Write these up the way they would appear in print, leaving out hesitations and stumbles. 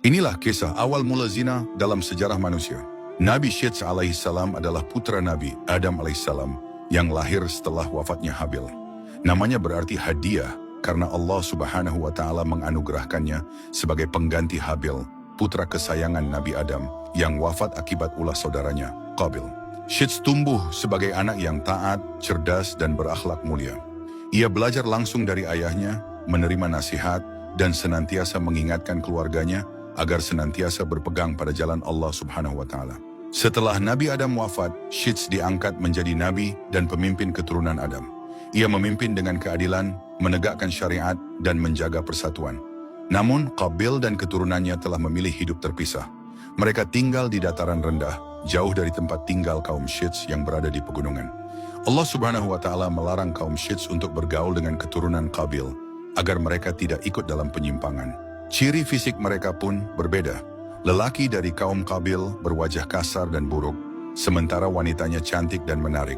Inilah kisah awal mula zina dalam sejarah manusia. Nabi Syeds alaihissalam adalah putra Nabi Adam alaihissalam yang lahir setelah wafatnya Habil. Namanya berarti hadiah karena Allah Subhanahu wa Ta'ala menganugerahkannya sebagai pengganti Habil, putra kesayangan Nabi Adam yang wafat akibat ulah saudaranya, Qabil. Syeds tumbuh sebagai anak yang taat, cerdas, dan berakhlak mulia. Ia belajar langsung dari ayahnya, menerima nasihat, dan senantiasa mengingatkan keluarganya agar senantiasa berpegang pada jalan Allah Subhanahu wa Ta'ala. Setelah Nabi Adam wafat, Syeds diangkat menjadi nabi dan pemimpin keturunan Adam. Ia memimpin dengan keadilan, menegakkan syariat, dan menjaga persatuan. Namun, Qabil dan keturunannya telah memilih hidup terpisah. Mereka tinggal di dataran rendah, jauh dari tempat tinggal kaum Syeds yang berada di pegunungan. Allah Subhanahu wa Ta'ala melarang kaum Syeds untuk bergaul dengan keturunan Qabil agar mereka tidak ikut dalam penyimpangan. Ciri fisik mereka pun berbeda. Lelaki dari kaum Qabil berwajah kasar dan buruk, sementara wanitanya cantik dan menarik.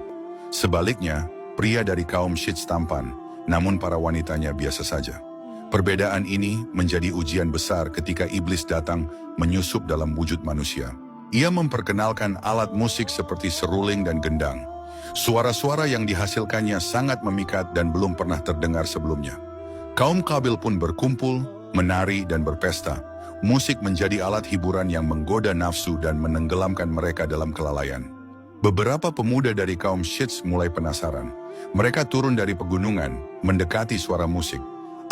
Sebaliknya, pria dari kaum Syeds tampan, namun para wanitanya biasa saja. Perbedaan ini menjadi ujian besar ketika iblis datang menyusup dalam wujud manusia. Ia memperkenalkan alat musik seperti seruling dan gendang. Suara-suara yang dihasilkannya sangat memikat dan belum pernah terdengar sebelumnya. Kaum Qabil pun berkumpul, menari dan berpesta. Musik menjadi alat hiburan yang menggoda nafsu dan menenggelamkan mereka dalam kelalaian. Beberapa pemuda dari kaum Syeds mulai penasaran. Mereka turun dari pegunungan, mendekati suara musik.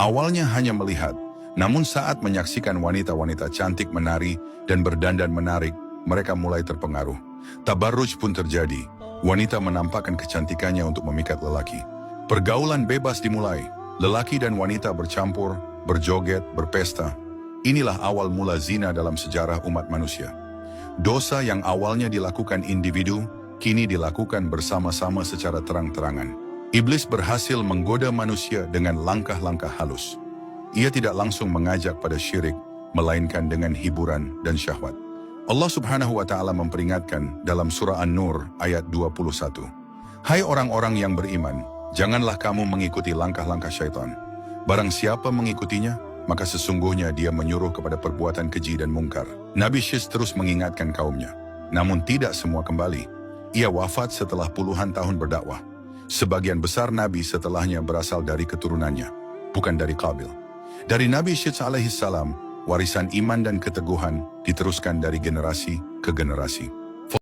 Awalnya hanya melihat, namun saat menyaksikan wanita-wanita cantik menari dan berdandan menarik, mereka mulai terpengaruh. Tabarruj pun terjadi. Wanita menampakkan kecantikannya untuk memikat lelaki. Pergaulan bebas dimulai. Lelaki dan wanita bercampur, berjoget, berpesta. Inilah awal mula zina dalam sejarah umat manusia. Dosa yang awalnya dilakukan individu, kini dilakukan bersama-sama secara terang-terangan. Iblis berhasil menggoda manusia dengan langkah-langkah halus. Ia tidak langsung mengajak pada syirik, melainkan dengan hiburan dan syahwat. Allah Subhanahu wa Ta'ala memperingatkan dalam surah An-Nur ayat 21. Hai orang-orang yang beriman, janganlah kamu mengikuti langkah-langkah syaitan. Barang siapa mengikutinya, maka sesungguhnya dia menyuruh kepada perbuatan keji dan mungkar. Nabi Syeds terus mengingatkan kaumnya. Namun tidak semua kembali. Ia wafat setelah puluhan tahun berdakwah. Sebagian besar nabi setelahnya berasal dari keturunannya, bukan dari Qabil. Dari Nabi Syeds alaihissalam, warisan iman dan keteguhan diteruskan dari generasi ke generasi.